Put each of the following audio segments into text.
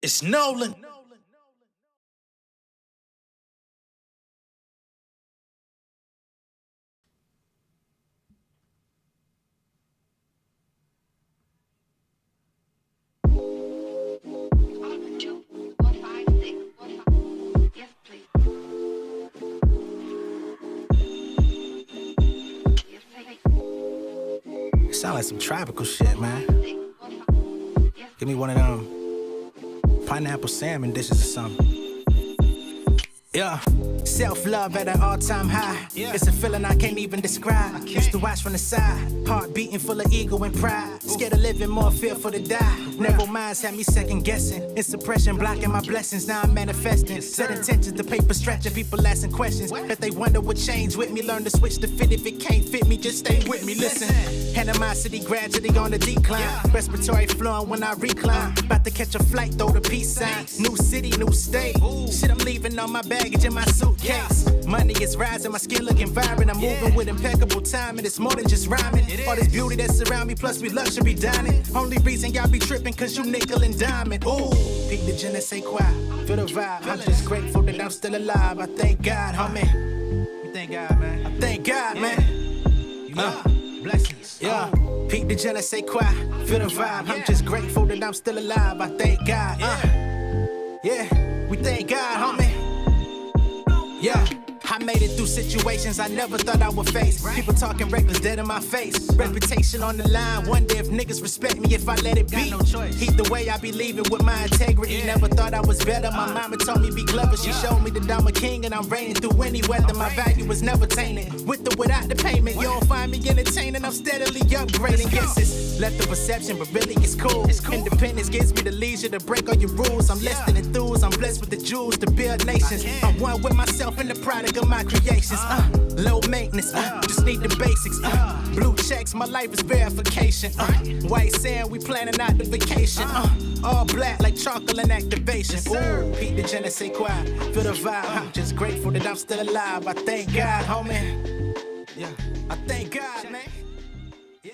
It's Nolan. Sound like some tropical shit, man. Give me one of them pineapple salmon dishes or something. Yeah, self-love at an all-time high. It's a feeling I can't even describe. Used to watch from the side, heart beating full of ego and pride. Scared of living, more fearful to die. Never minds had me second-guessing. It's suppression blocking my blessings, now I'm manifesting. Set intentions, the paper stretching, people asking questions that they wonder what changed with me. Learn to switch to fit if it can't fit me, just stay with me. Listen, animosity gradually on the decline. Respiratory flowing when I recline. About to catch a flight, throw the peace sign. New city, new state. Shit, I'm leaving on my baggage in my suitcase. Money is rising, my skin looking vibrant. I'm moving with impeccable timing. It's more than just rhyming. All this beauty that's around me, plus we luxury dining. Only reason y'all be tripping, cause you nickel and diamond. Ooh, peep the je ne sais quoi. Feel the vibe. I'm just grateful that I'm still alive. I thank God, homie. You thank God, man. I thank God, man. Blessings. Yeah. Peep the je ne sais quoi. Feel the vibe. I'm just grateful that I'm still alive. I thank God. Yeah. We thank God, homie. Yeah, I made it through situations I never thought I would face. People talking reckless, dead in my face. Reputation on the line, wonder if niggas respect me if I let it be. Either way, I be leaving with my integrity. Never thought I was better, my mama told me be clever. She showed me that I'm a king and I'm reigning through any weather. My value was never tainted, with or without the payment. You don't find me entertaining, I'm steadily upgrading. Yes, it's left the perception, but really it's cool. Independence gives me the leisure to break all your rules. I'm less than enthused, I'm blessed with the jewels to build nations. I'm one with myself and the product of my creations. Low maintenance, just need the basics. Blue checks, my life is verification. White sand, we planning out the vacation. All black like chocolate and activation. Ooh, Pete the je ne sais quoi. Feel the vibe, I'm just grateful that I'm still alive. I thank God, homie. Yeah, I thank God, man. Yeah.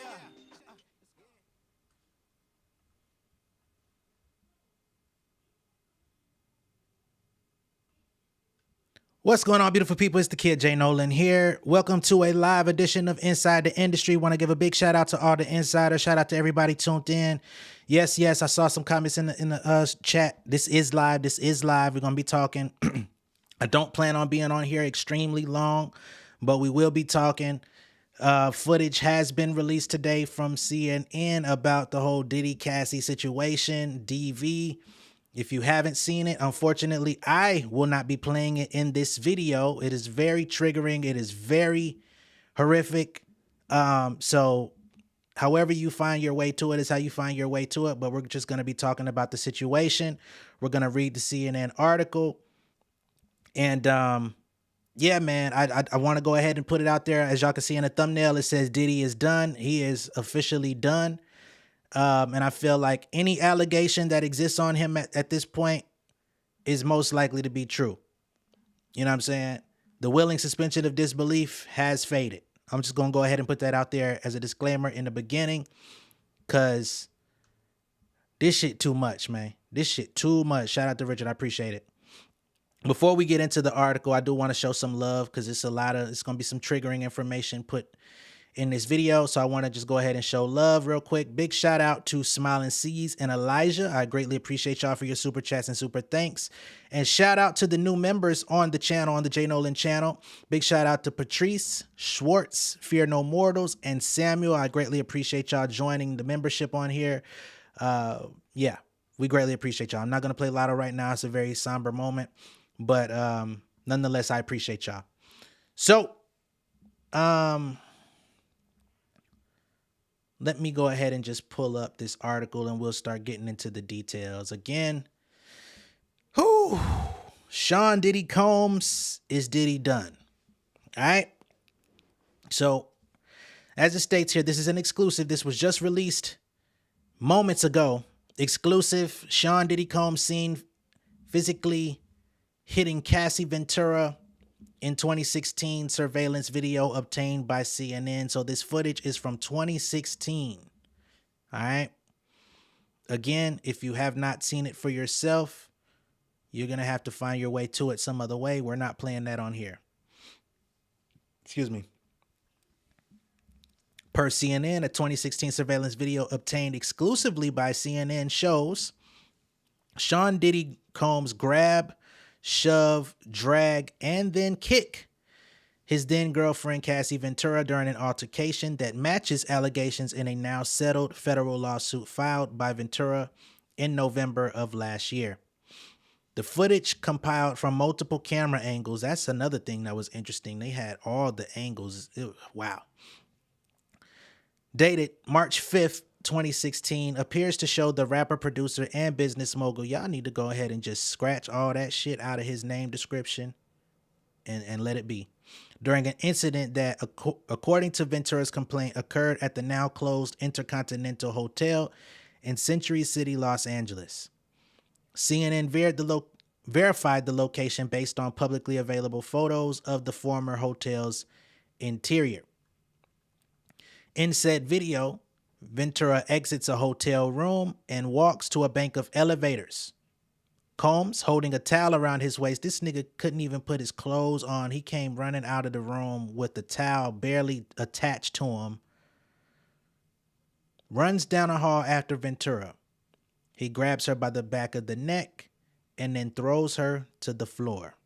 What's going on, beautiful people? It's the kid J Nolan here. Welcome to a live edition of Inside the Industry. Want to give a big shout out to all the insiders. Shout out to everybody tuned in. Yes, I saw some comments in the chat. This is live. We're gonna be talking. I don't plan on being on here extremely long, but we will be talking. Footage has been released today from CNN about the whole Diddy Cassie situation, DV. If you haven't seen it, unfortunately, I will not be playing it in this video. It is very triggering. It is very horrific. So however you find your way to it is how you find your way to it. But we're just going to be talking about the situation. We're going to read the CNN article. And yeah, man, I want to go ahead and put it out there. As y'all can see in the thumbnail, it says Diddy is done. He is officially done. And I feel like any allegation that exists on him at this point is most likely to be true. You know what I'm saying? The willing suspension of disbelief has faded. I'm just going to go ahead and put that out there as a disclaimer in the beginning, because this shit too much, man. This shit too much. Shout out to Richard. I appreciate it. Before we get into the article, I do want to show some love, because it's going to be some triggering information put in this video, so I want to just go ahead and show love real quick. Big shout out to Smiling Seas and Elijah. I greatly appreciate y'all for your super chats and super thanks. And shout out to the new members on the channel, on the J Nolan channel. Big shout out to Patrice, Schwartz, Fear No Mortals, and Samuel. I greatly appreciate y'all joining the membership on here. Yeah, we greatly appreciate y'all. I'm not going to play Lotto right now. It's a very somber moment, but nonetheless, I appreciate y'all. So, let me go ahead and just pull up this article and we'll start getting into the details. Again, Sean Diddy Combs, is Diddy done? All right. So as it states here, this is an exclusive. This was just released moments ago. Exclusive. Sean Diddy Combs seen physically hitting Cassie Ventura in 2016 surveillance video obtained by CNN. So this footage is from 2016. All right. Again, if you have not seen it for yourself, you're going to have to find your way to it some other way. We're not playing that on here. Excuse me. Per CNN, a 2016 surveillance video obtained exclusively by CNN shows Sean Diddy Combs grab, shove, drag, and then kick his then girlfriend Cassie Ventura during an altercation that matches allegations in a now settled federal lawsuit filed by Ventura in November of last year. The footage compiled from multiple camera angles. That's another thing that was interesting. They had all the angles. Wow. Dated March 5th, 2016, appears to show the rapper, producer, and business mogul. Y'all need to go ahead and just scratch all that shit out of his name description and let it be. During an incident that, according to Ventura's complaint, occurred at the now closed Intercontinental Hotel in Century City, Los Angeles. CNN verified the location based on publicly available photos of the former hotel's interior. In said video, Ventura exits a hotel room and walks to a bank of elevators. Combs, holding a towel around his waist, this nigga couldn't even put his clothes on. He came running out of the room with the towel barely attached to him. Runs down a hall after Ventura. He grabs her by the back of the neck and then throws her to the floor.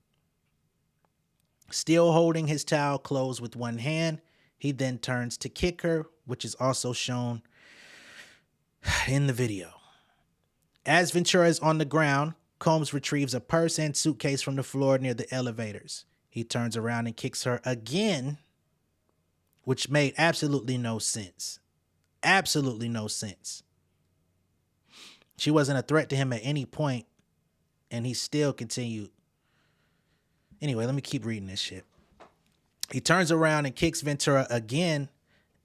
Still holding his towel closed with one hand, he then turns to kick her, which is also shown in the video. As Ventura is on the ground, Combs retrieves a purse and suitcase from the floor near the elevators. He turns around and kicks her again, which made absolutely no sense. Absolutely no sense. She wasn't a threat to him at any point, and he still continued. Anyway, let me keep reading this shit. He turns around and kicks Ventura again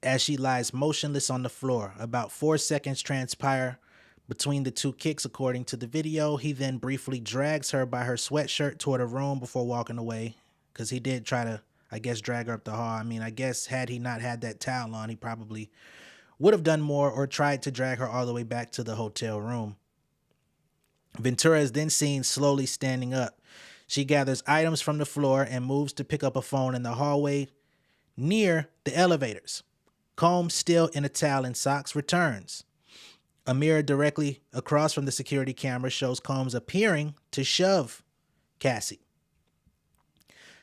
as she lies motionless on the floor. About 4 seconds transpire between the two kicks, according to the video. He then briefly drags her by her sweatshirt toward a room before walking away, because he did try to, I guess, drag her up the hall. I mean, I guess had he not had that towel on, he probably would have done more or tried to drag her all the way back to the hotel room. Ventura is then seen slowly standing up. She gathers items from the floor and moves to pick up a phone in the hallway near the elevators. Combs, still in a towel and socks, returns. A mirror directly across from the security camera shows Combs appearing to shove Cassie.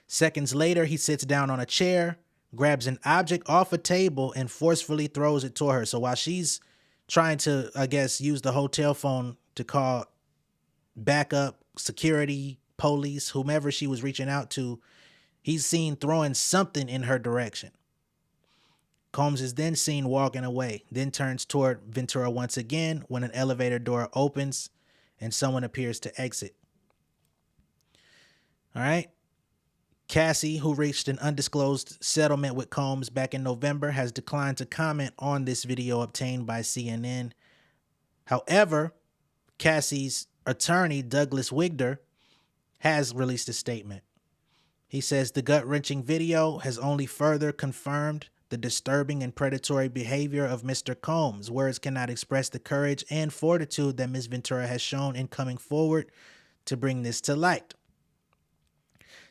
Seconds later, he sits down on a chair, grabs an object off a table, and forcefully throws it toward her. So while she's trying to, I guess, use the hotel phone to call backup, security, police, whomever she was reaching out to, he's seen throwing something in her direction. Combs is then seen walking away, then turns toward Ventura once again when an elevator door opens and someone appears to exit. All right. Cassie, who reached an undisclosed settlement with Combs back in November, has declined to comment on this video obtained by CNN. However, Cassie's attorney, Douglas Wigder, has released a statement. He says the gut-wrenching video has only further confirmed the disturbing and predatory behavior of Mr. Combs. Words cannot express the courage and fortitude that Ms. Ventura has shown in coming forward to bring this to light.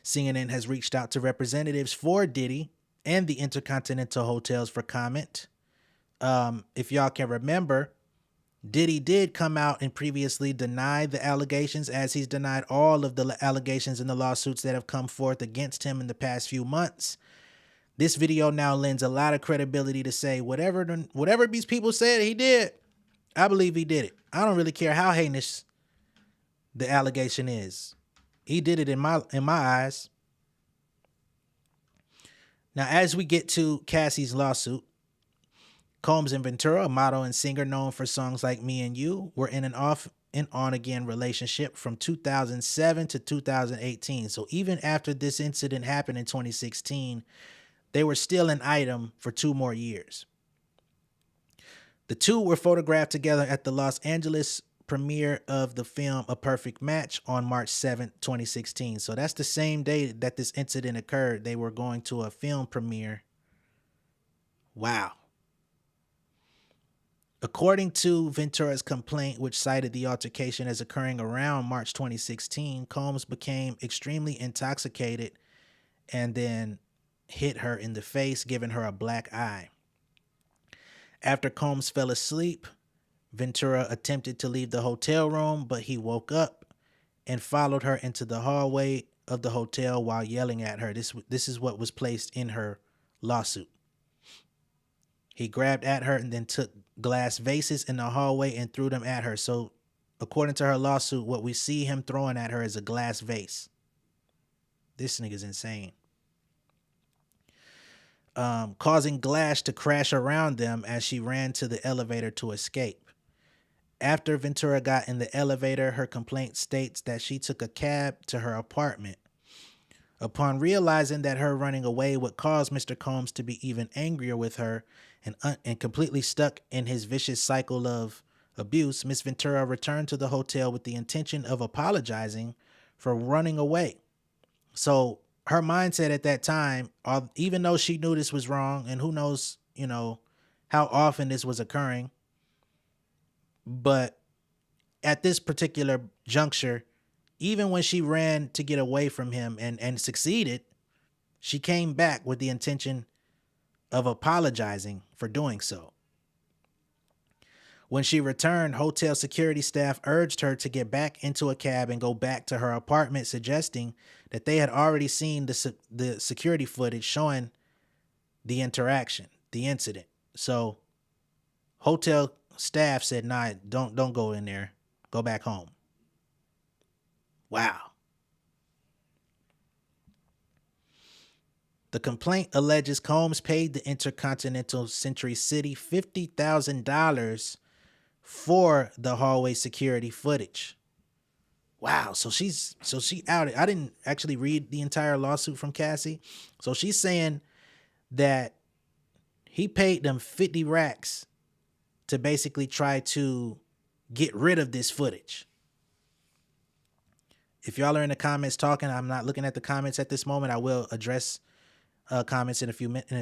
CNN has reached out to representatives for Diddy and the Intercontinental Hotels for comment. If y'all can remember, Diddy did come out and previously deny the allegations, as he's denied all of the allegations in the lawsuits that have come forth against him in the past few months. This video now lends a lot of credibility to say whatever these people said he did, I believe he did it. I don't really care how heinous the allegation is. He did it in my eyes. Now, as we get to Cassie's lawsuit, Combs and Ventura, a model and singer known for songs like Me and You, were in an off and on again relationship from 2007 to 2018. So even after this incident happened in 2016, they were still an item for 2 more years. The two were photographed together at the Los Angeles premiere of the film A Perfect Match on March 7th, 2016. So that's the same day that this incident occurred. They were going to a film premiere. Wow. According to Ventura's complaint, which cited the altercation as occurring around March 2016, Combs became extremely intoxicated and then hit her in the face, giving her a black eye. After Combs fell asleep, Ventura attempted to leave the hotel room, but he woke up and followed her into the hallway of the hotel while yelling at her. This is what was placed in her lawsuit. He grabbed at her and then took glass vases in the hallway and threw them at her. So according to her lawsuit, what we see him throwing at her is a glass vase. This nigga's insane. Causing glass to crash around them as she ran to the elevator to escape. After Ventura got in the elevator, her complaint states that she took a cab to her apartment. Upon realizing that her running away would cause Mr. Combs to be even angrier with her and completely stuck in his vicious cycle of abuse, Miss Ventura returned to the hotel with the intention of apologizing for running away. So her mindset at that time, even though she knew this was wrong, and who knows, how often this was occurring, but at this particular juncture, even when she ran to get away from him and succeeded, she came back with the intention of apologizing for doing so. When she returned, hotel security staff urged her to get back into a cab and go back to her apartment, suggesting that they had already seen the security footage showing the interaction, the incident. So hotel staff said, nah, don't go in there. Go back home. Wow. The complaint alleges Combs paid the Intercontinental Century City $50,000 for the hallway security footage. Wow. So she outed. I didn't actually read the entire lawsuit from Cassie. So she's saying that he paid them 50 racks to basically try to get rid of this footage. If y'all are in the comments talking, I'm not looking at the comments at this moment. I will address comments in a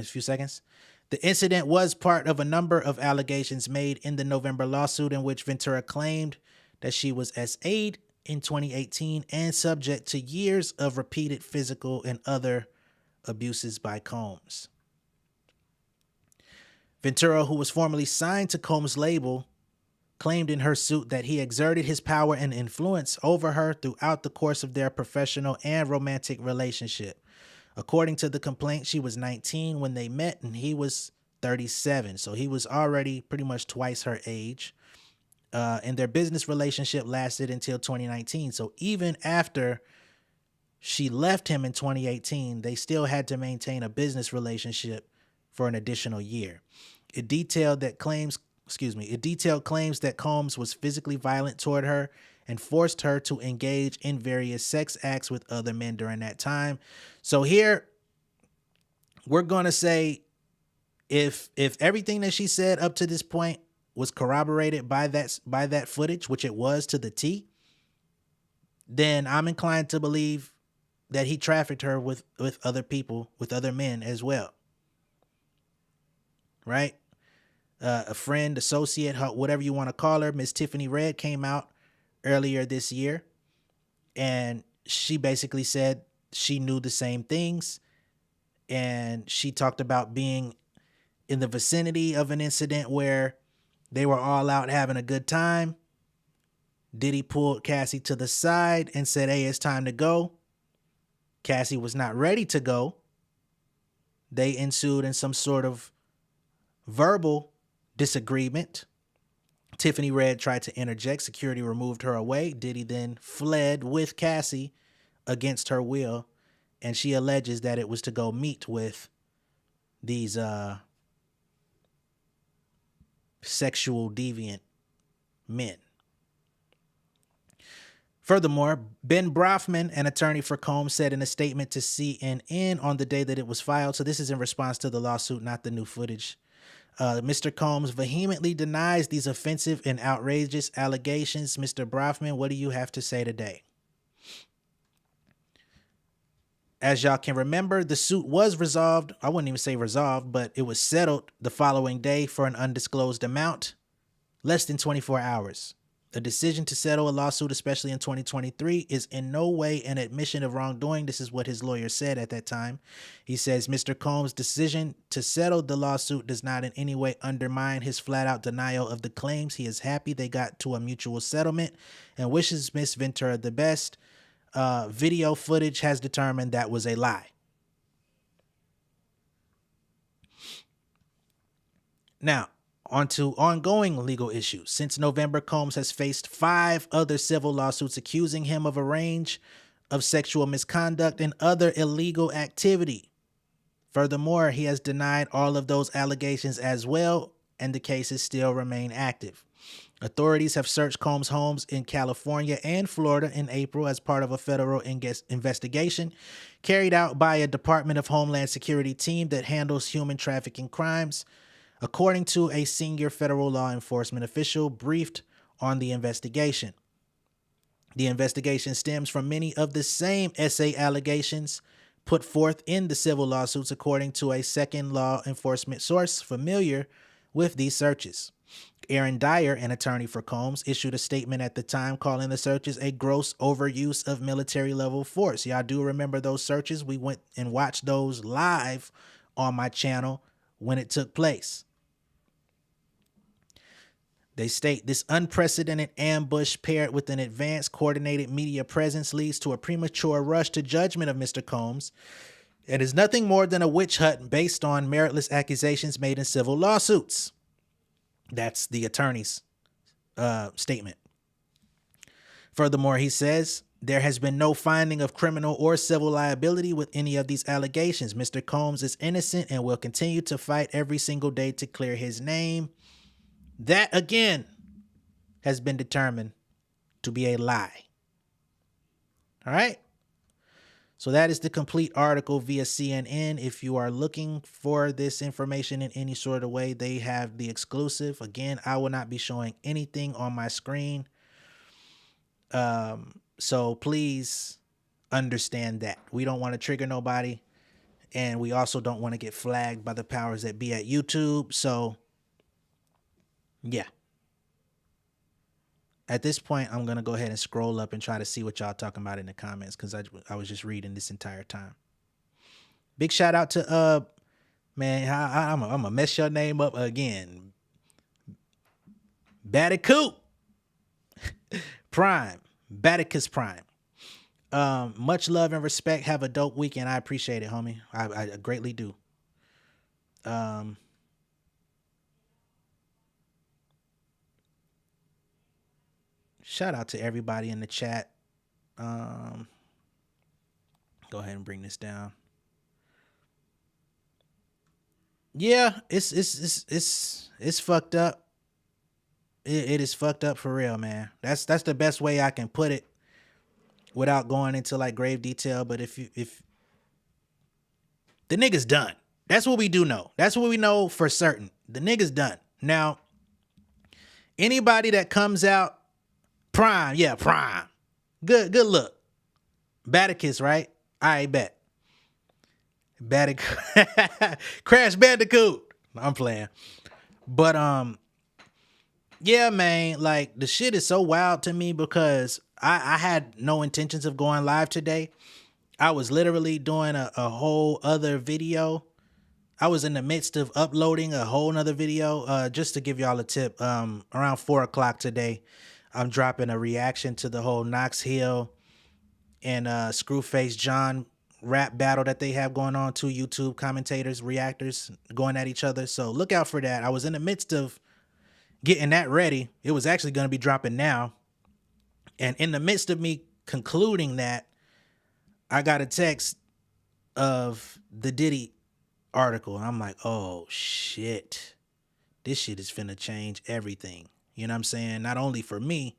few seconds. The incident was part of a number of allegations made in the November lawsuit in which Ventura claimed that she was SA'd in 2018 and subject to years of repeated physical and other abuses by Combs. Ventura, who was formerly signed to Combs' label, claimed in her suit that he exerted his power and influence over her throughout the course of their professional and romantic relationship. According to the complaint, she was 19 when they met and he was 37. So he was already pretty much twice her age. And their business relationship lasted until 2019. So even after she left him in 2018, they still had to maintain a business relationship for an additional year. It detailed claims that Combs was physically violent toward her and forced her to engage in various sex acts with other men during that time. So here we're going to say if everything that she said up to this point was corroborated by that footage, which it was to the T, then I'm inclined to believe that he trafficked her with other people, with other men as well. Right? A friend, associate, whatever you want to call her, Miss Tiffany Red, came out earlier this year, and she basically said she knew the same things, and she talked about being in the vicinity of an incident where they were all out having a good time. Diddy pulled Cassie to the side and said, hey, it's time to go. Cassie was not ready to go. They ensued in some sort of verbal disagreement. Tiffany Red tried to interject. Security removed her away. Diddy then fled with Cassie against her will, and she alleges that it was to go meet with these sexual deviant men. Furthermore, Ben Brafman, an attorney for Combs, said in a statement to CNN on the day that it was filed, so this is in response to the lawsuit, not the new footage, Mr. Combs vehemently denies these offensive and outrageous allegations. Mr. Brafman, what do you have to say today? As y'all can remember, the suit was resolved. I wouldn't even say resolved, but it was settled the following day for an undisclosed amount. less than 24 hours. A decision to settle a lawsuit, especially in 2023, is in no way an admission of wrongdoing. This is what his lawyer said at that time. He says Mr. Combs' decision to settle the lawsuit does not in any way undermine his flat-out denial of the claims. He is happy they got to a mutual settlement and wishes Miss Ventura the best. Video footage has determined that was a lie. Now, on to ongoing legal issues. Since November, Combs has faced 5 other civil lawsuits accusing him of a range of sexual misconduct and other illegal activity. Furthermore, he has denied all of those allegations as well, and the cases still remain active. Authorities have searched Combs' homes in California and Florida in April as part of a federal investigation carried out by a Department of Homeland Security team that handles human trafficking crimes, according to a senior federal law enforcement official briefed on the investigation. The investigation stems from many of the same SA allegations put forth in the civil lawsuits, according to a second law enforcement source familiar with these searches. Aaron Dyer, an attorney for Combs, issued a statement at the time calling the searches a gross overuse of military-level force. Y'all do remember those searches? We went and watched those live on my channel when it took place. They state this unprecedented ambush paired with an advanced coordinated media presence leads to a premature rush to judgment of Mr. Combs. It is nothing more than a witch hunt based on meritless accusations made in civil lawsuits. That's the attorney's statement. Furthermore, he says there has been no finding of criminal or civil liability with any of these allegations. Mr. Combs is innocent and will continue to fight every single day to clear his name. That, again, has been determined to be a lie. All right? So that is the complete article via CNN. If you are looking for this information in any sort of way, they have the exclusive. Again, I will not be showing anything on my screen. So please understand that. We don't want to trigger nobody. And we also don't want to get flagged by the powers that be at YouTube. So yeah. At this point, I'm going to go ahead and scroll up and try to see what y'all talking about in the comments, because I was just reading this entire time. Big shout out to, man, I'm going to mess your name up again. Baticoot Prime. Baticus Prime. Much love and respect. Have a dope weekend. I appreciate it, homie. I greatly do. Shout out to everybody in the chat. Go ahead and bring this down. Yeah, it's fucked up. It is fucked up for real, man. That's the best way I can put it without going into like grave detail. But if the nigga's done, that's what we do know. That's what we know for certain. The nigga's done. Now, anybody that comes out Prime, yeah, Prime. Good look. Baticus, right? I bet. Crash Bandicoot. I'm playing. But yeah, man, like the shit is so wild to me because I had no intentions of going live today. I was literally doing a whole other video. I was in the midst of uploading a whole nother video. Just to give y'all a tip, around 4:00 today, I'm dropping a reaction to the whole Knox Hill and Screwface John rap battle that they have going on. 2 YouTube commentators, reactors going at each other. So look out for that. I was in the midst of getting that ready. It was actually going to be dropping now. And in the midst of me concluding that, I got a text of the Diddy article. And I'm like, oh, shit. This shit is finna change everything. You know what I'm saying? Not only for me,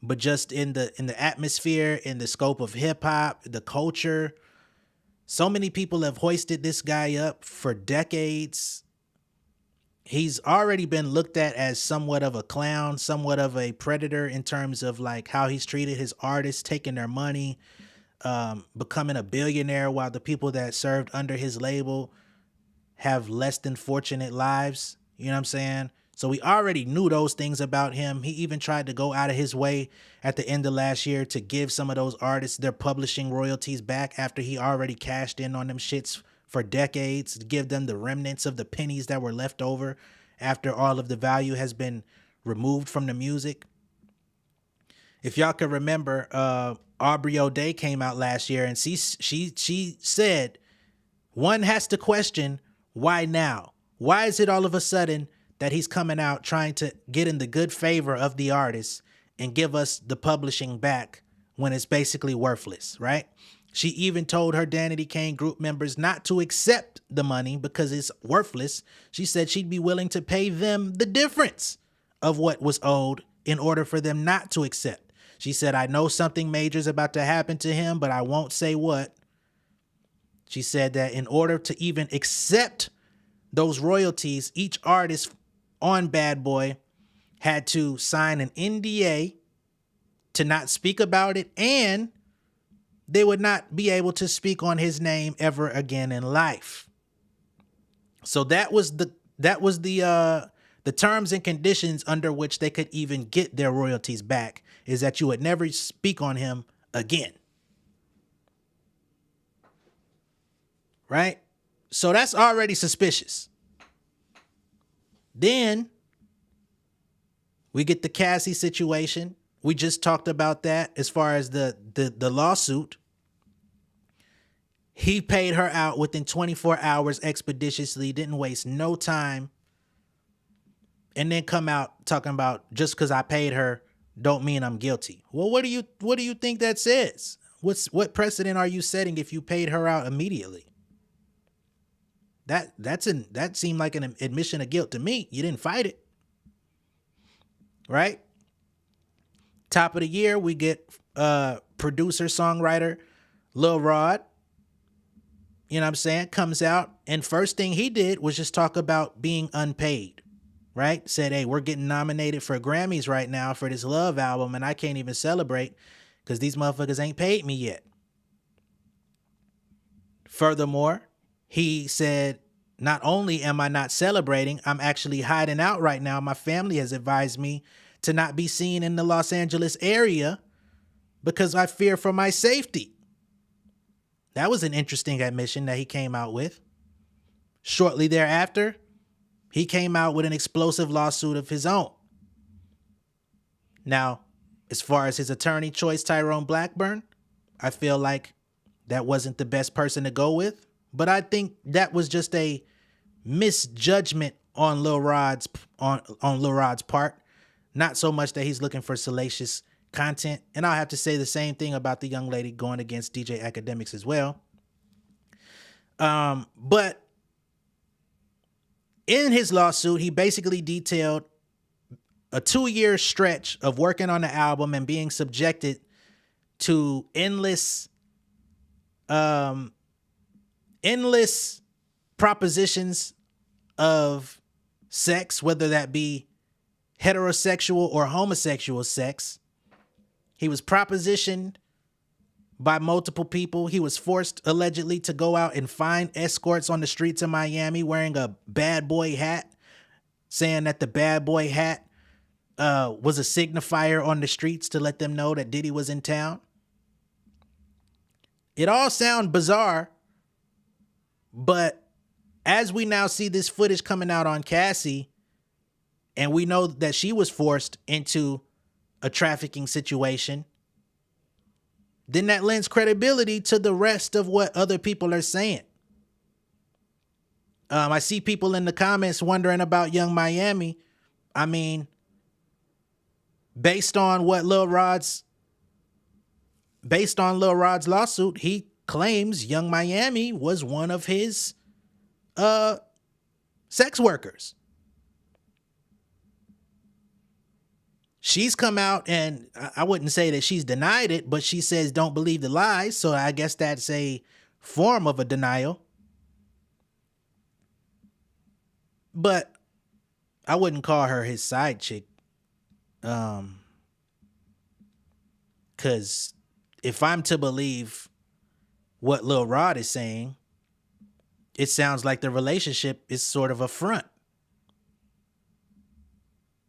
but just in the atmosphere, in the scope of hip hop, the culture. So many people have hoisted this guy up for decades. He's already been looked at as somewhat of a clown, somewhat of a predator in terms of like how he's treated his artists, taking their money, becoming a billionaire while the people that served under his label have less than fortunate lives. You know what I'm saying? So we already knew those things about him. He even tried to go out of his way at the end of last year to give some of those artists their publishing royalties back after he already cashed in on them shits for decades, to give them the remnants of the pennies that were left over after all of the value has been removed from the music. If y'all can remember, Aubrey O'Day came out last year and she said, one has to question, why now? Why is it all of a sudden that he's coming out trying to get in the good favor of the artists and give us the publishing back when it's basically worthless, right? She even told her Danity Kane group members not to accept the money because it's worthless. She said she'd be willing to pay them the difference of what was owed in order for them not to accept. She said, I know something major is about to happen to him, but I won't say what. She said that in order to even accept those royalties, each artist on Bad Boy had to sign an NDA to not speak about it, and they would not be able to speak on his name ever again in life. So that was the terms and conditions under which they could even get their royalties back, is that you would never speak on him again. Right? So that's already suspicious. Then we get the Cassie situation. We just talked about that as far as the lawsuit. He paid her out within 24 hours expeditiously, didn't waste no time. And then come out talking about just because I paid her don't mean I'm guilty. Well, what do you think that says? What precedent are you setting if you paid her out immediately? That seemed like an admission of guilt to me. You didn't fight it. Right? Top of the year, we get producer, songwriter Lil Rod. You know what I'm saying? Comes out, and first thing he did was just talk about being unpaid. Right? Said, hey, we're getting nominated for Grammys right now for this Love album, and I can't even celebrate because these motherfuckers ain't paid me yet. Furthermore, he said, not only am I not celebrating, I'm actually hiding out right now. My family has advised me to not be seen in the Los Angeles area because I fear for my safety. That was an interesting admission that he came out with. Shortly thereafter, he came out with an explosive lawsuit of his own. Now, as far as his attorney choice, Tyrone Blackburn, I feel like that wasn't the best person to go with. But I think that was just a misjudgment on Lil Rod's part. Not so much that he's looking for salacious content. And I'll have to say the same thing about the young lady going against DJ Academics as well. But in his lawsuit, he basically detailed a 2-year stretch of working on the album and being subjected to endless propositions of sex, whether that be heterosexual or homosexual sex. He was propositioned by multiple people. He was forced, allegedly, to go out and find escorts on the streets of Miami wearing a Bad Boy hat, saying that the Bad Boy hat was a signifier on the streets to let them know that Diddy was in town. It all sounds bizarre, but as we now see this footage coming out on Cassie, and we know that she was forced into a trafficking situation, then that lends credibility to the rest of what other people are saying. I see people in the comments wondering about UnWineWithTashaK. I mean, based on Lil Rod's lawsuit, he claims UnWineWithTashaK was one of his sex workers. She's come out, and I wouldn't say that she's denied it, but she says don't believe the lies. So I guess that's a form of a denial. But I wouldn't call her his side chick. Because if I'm to believe what Lil Rod is saying, it sounds like the relationship is sort of a front.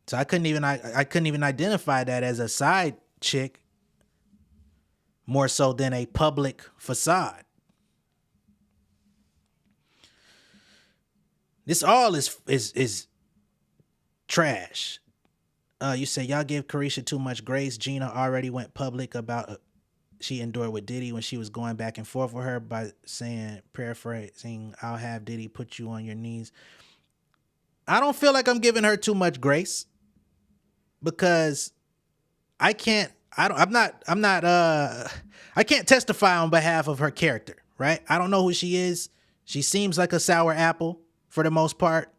So I couldn't even identify that as a side chick more so than a public facade. This all is trash. You say y'all give Carisha too much grace. Gina already went public about she endured with Diddy when she was going back and forth with her by saying, paraphrasing, "I'll have Diddy put you on your knees." I don't feel like I'm giving her too much grace because I can't testify on behalf of her character, right? I don't know who she is. She seems like a sour apple for the most part.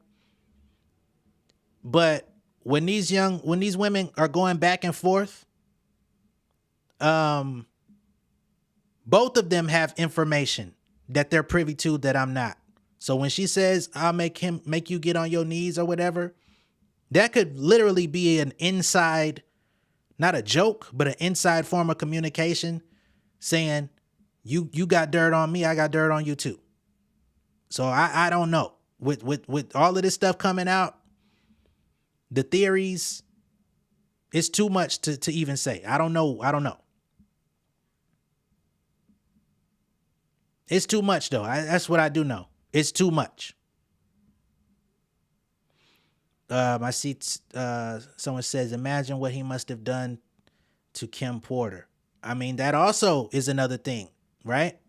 But when these women are going back and forth, both of them have information that they're privy to that I'm not. So when she says, "I'll make you get on your knees" or whatever, that could literally be an inside, not a joke, but an inside form of communication saying, you got dirt on me, I got dirt on you too. So I don't know. With all of this stuff coming out, the theories, it's too much to even say. I don't know. It's too much though. That's what I do know. It's too much. I see someone says, imagine what he must have done to Kim Porter. I mean, that also is another thing, right?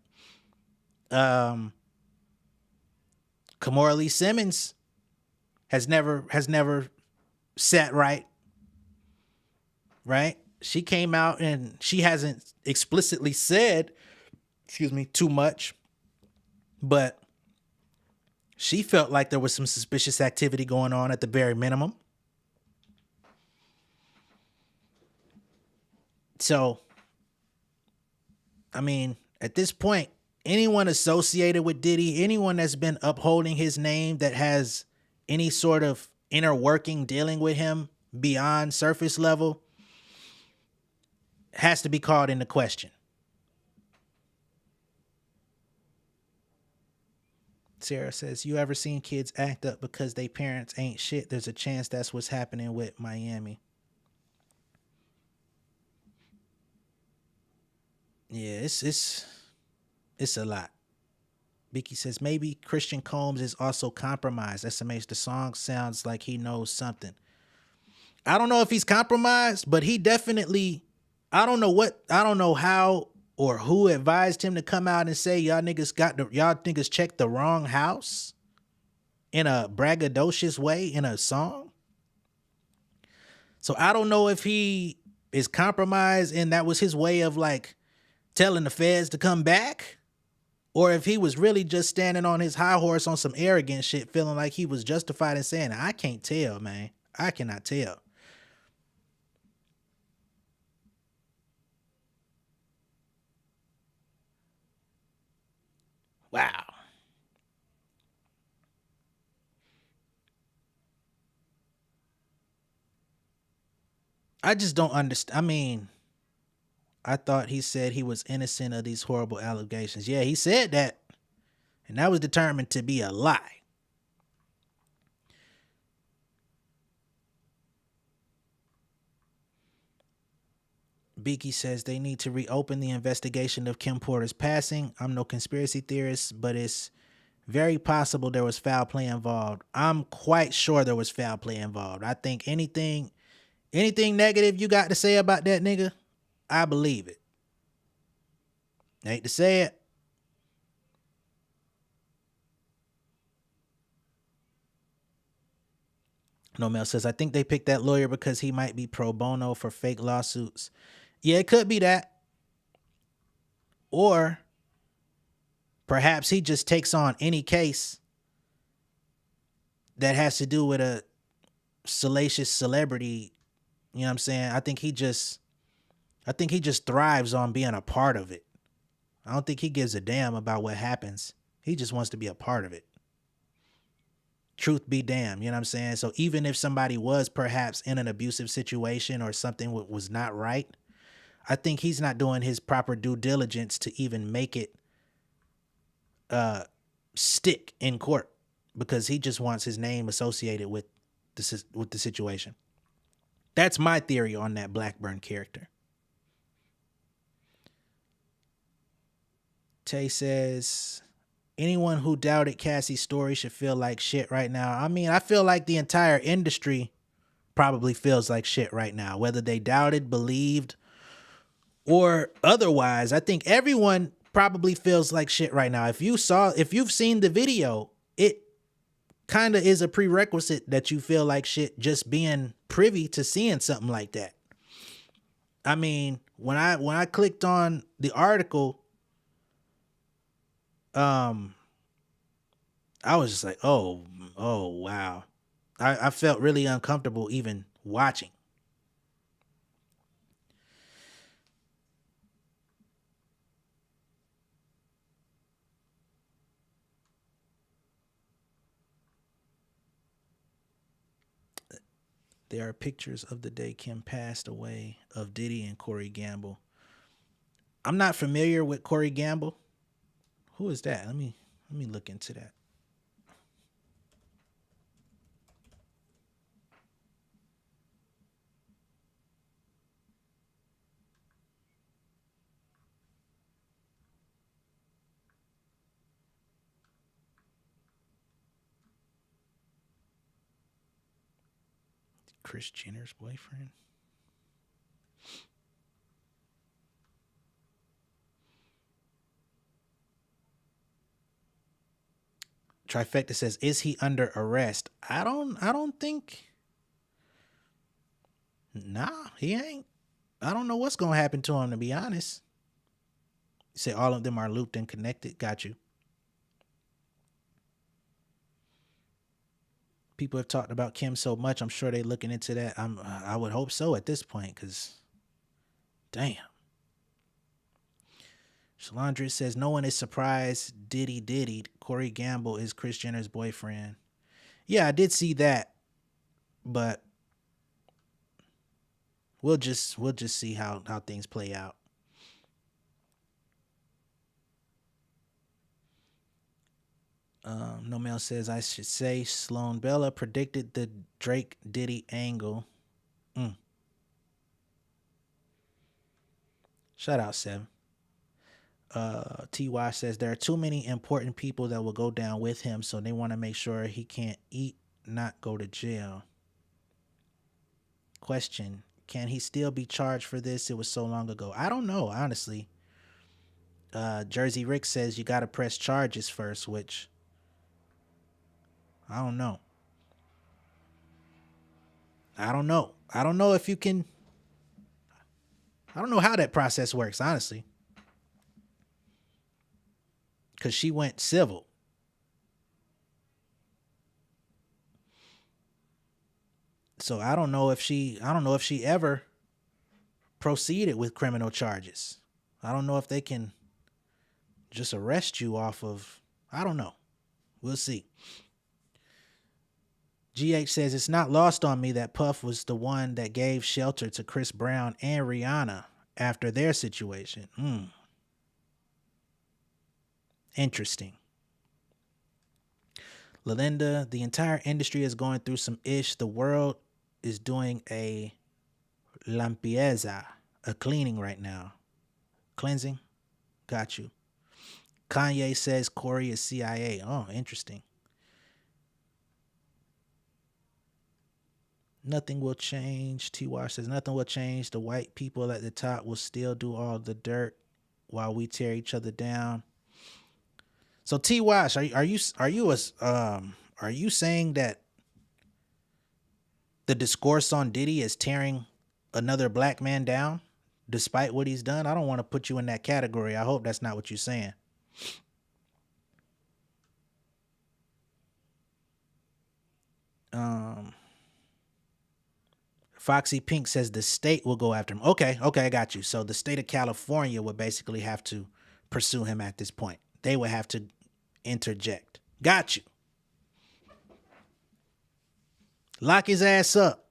Kamora Lee Simmons has never sat right. She came out and she hasn't explicitly said, too much, but she felt like there was some suspicious activity going on at the very minimum. So, I mean, at this point, anyone associated with Diddy, anyone that's been upholding his name that has any sort of inner working dealing with him beyond surface level has to be called into question. Sarah says, you ever seen kids act up because they parents ain't shit? There's a chance that's what's happening with Miami. Yeah, it's a lot. Vicky says, maybe Christian Combs is also compromised. Estimates the song sounds like he knows something. I don't know if he's compromised, but he definitely, I don't know how or who advised him to come out and say y'all niggas checked the wrong house in a braggadocious way in a song. So I don't know if he is compromised and that was his way of like telling the feds to come back, or if he was really just standing on his high horse on some arrogant shit, feeling like he was justified in saying it. I can't tell, man. I cannot tell. Wow. I just don't understand. I mean, I thought he said he was innocent of these horrible allegations. Yeah, he said that. And that was determined to be a lie. Beaky says they need to reopen the investigation of Kim Porter's passing. I'm no conspiracy theorist, but it's very possible there was foul play involved. I'm quite sure there was foul play involved. I think anything negative you got to say about that nigga, I believe it. I hate to say it. No Mel says, I think they picked that lawyer because he might be pro bono for fake lawsuits. Yeah, it could be that. Or perhaps he just takes on any case that has to do with a salacious celebrity. You know what I'm saying? I think he just thrives on being a part of it. I don't think he gives a damn about what happens. He just wants to be a part of it. Truth be damned, you know what I'm saying? So even if somebody was perhaps in an abusive situation or something was not right, I think he's not doing his proper due diligence to even make it stick in court because he just wants his name associated with the situation. That's my theory on that Blackburn character. Tay says, anyone who doubted Cassie's story should feel like shit right now. I mean, I feel like the entire industry probably feels like shit right now, whether they doubted, believed, or otherwise. I think everyone probably feels like shit right now. If you've seen the video, it kind of is a prerequisite that you feel like shit just being privy to seeing something like that. I mean, when I clicked on the article, I was just like, oh wow. I felt really uncomfortable even watching. There are pictures of the day Kim passed away of Diddy and Corey Gamble. I'm not familiar with Corey Gamble. Who is that? Let me look into that. Kris Jenner's boyfriend. Trifecta says, is he under arrest? I don't think. Nah, he ain't. I don't know what's gonna happen to him, to be honest. You say all of them are looped and connected. Got you. People have talked about Kim so much. I'm sure they're looking into that. I would hope so at this point, because damn. Shalandra says, no one is surprised Diddy. Corey Gamble is Kris Jenner's boyfriend. Yeah, I did see that, but we'll just see how things play out. No Mail says, I should say Sloan Bella predicted the Drake Diddy angle. Shout out, Seven. TY says, there are too many important people that will go down with him, so they want to make sure he can't eat, not go to jail. Question, can he still be charged for this? It was so long ago. I don't know, honestly. Jersey Rick says you got to press charges first, which I don't know. I don't know if you can. I don't know how that process works, honestly. Because she went civil. So I don't know if she ever proceeded with criminal charges. I don't know if they can just arrest you off of, I don't know. We'll see. GH says, it's not lost on me that Puff was the one that gave shelter to Chris Brown and Rihanna after their situation. Interesting. Lalinda, the entire industry is going through some ish. The world is doing a limpieza, a cleaning right now. Cleansing? Got you. Kanye says Corey is CIA. Oh, interesting. Nothing will change. T-Wash says nothing will change. The white people at the top will still do all the dirt while we tear each other down. So T-Wash, are you saying that the discourse on Diddy is tearing another black man down despite what he's done? I don't want to put you in that category. I hope that's not what you're saying. Foxy Pink says the state will go after him. Okay, I got you. So the state of California would basically have to pursue him at this point. They would have to interject. Got you. Lock his ass up.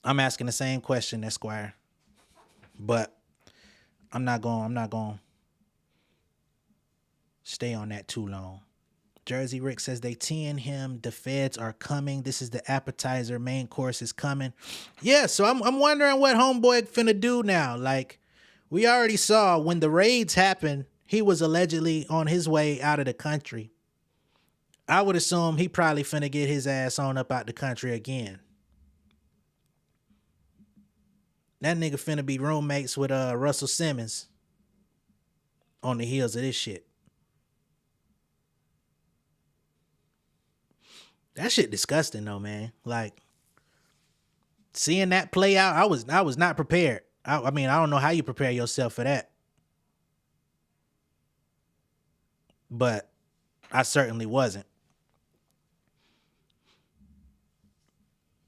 I'm asking the same question, Esquire. But I'm not going to stay on that too long. Jersey Rick says they teeing him. The feds are coming. This is the appetizer. Main course is coming. Yeah, so I'm wondering what homeboy finna do now. Like, we already saw when the raids happened, he was allegedly on his way out of the country. I would assume he probably finna get his ass on up out the country again. That nigga finna be roommates with Russell Simmons on the heels of this shit. That shit disgusting though, man. Like, seeing that play out, I was not prepared. I mean, I don't know how you prepare yourself for that. But I certainly wasn't.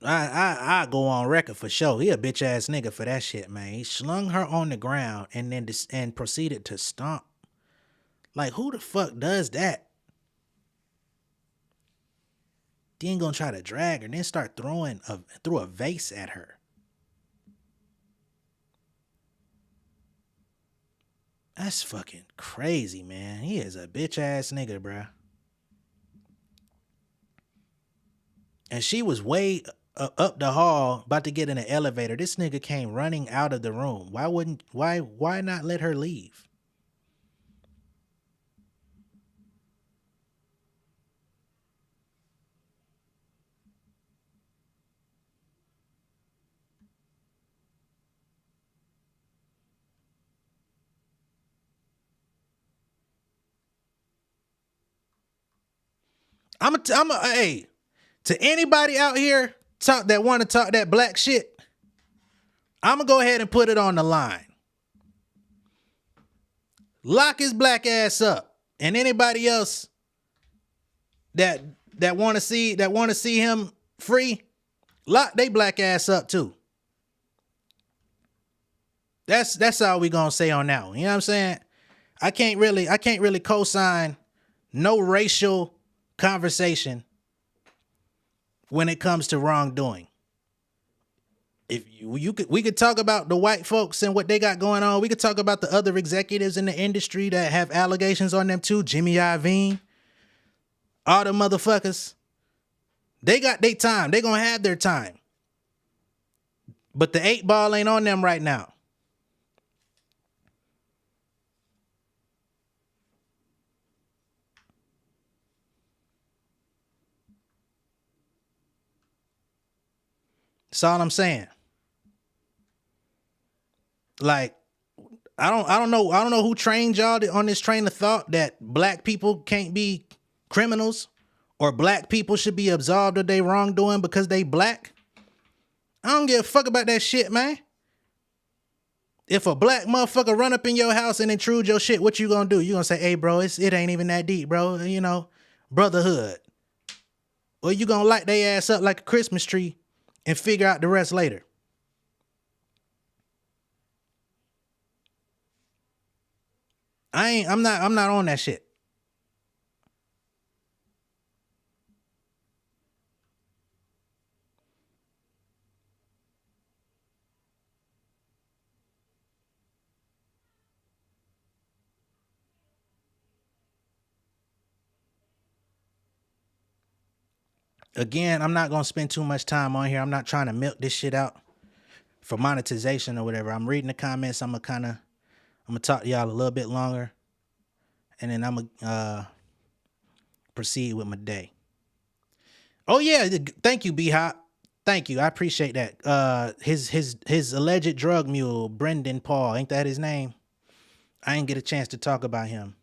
I go on record for sure. He a bitch ass nigga for that shit, man. He slung her on the ground and then proceeded to stomp. Like, who the fuck does that? Then gonna try to drag her, then start throwing through a vase at her. That's fucking crazy, man. He is a bitch ass nigga, bruh. And she was way up the hall, about to get in an elevator. This nigga came running out of the room. Why not let her leave? Hey, to anybody out here that want to talk that black shit, I'm gonna go ahead and put it on the line. Lock his black ass up, and anybody else that want to see him free, lock they black ass up too. That's all we gonna say on that one. You know what I'm saying? I can't really co-sign no racial conversation when it comes to wrongdoing. If we could talk about the white folks and what they got going on. We could talk about the other executives in the industry that have allegations on them too. Jimmy Iovine, all the motherfuckers. They got their time. They gonna have their time. But the 8 ball ain't on them right now. That's all I'm saying. Like, I don't know who trained y'all on this train of thought that black people can't be criminals or black people should be absolved of their wrongdoing because they black. I don't give a fuck about that shit, man. If a black motherfucker run up in your house and intrude your shit, what you gonna do? You gonna say, hey, bro, it ain't even that deep, bro. You know, brotherhood. Or you gonna light their ass up like a Christmas tree and figure out the rest later. I'm not on that shit. Again, I'm not going to spend too much time on here. I'm not trying to milk this shit out for monetization or whatever. I'm reading the comments. I'm going to talk to y'all a little bit longer. And then I'm going to proceed with my day. Oh, yeah. Thank you, B-Hop. Thank you. I appreciate that. His alleged drug mule, Brendan Paul. Ain't that his name? I didn't get a chance to talk about him.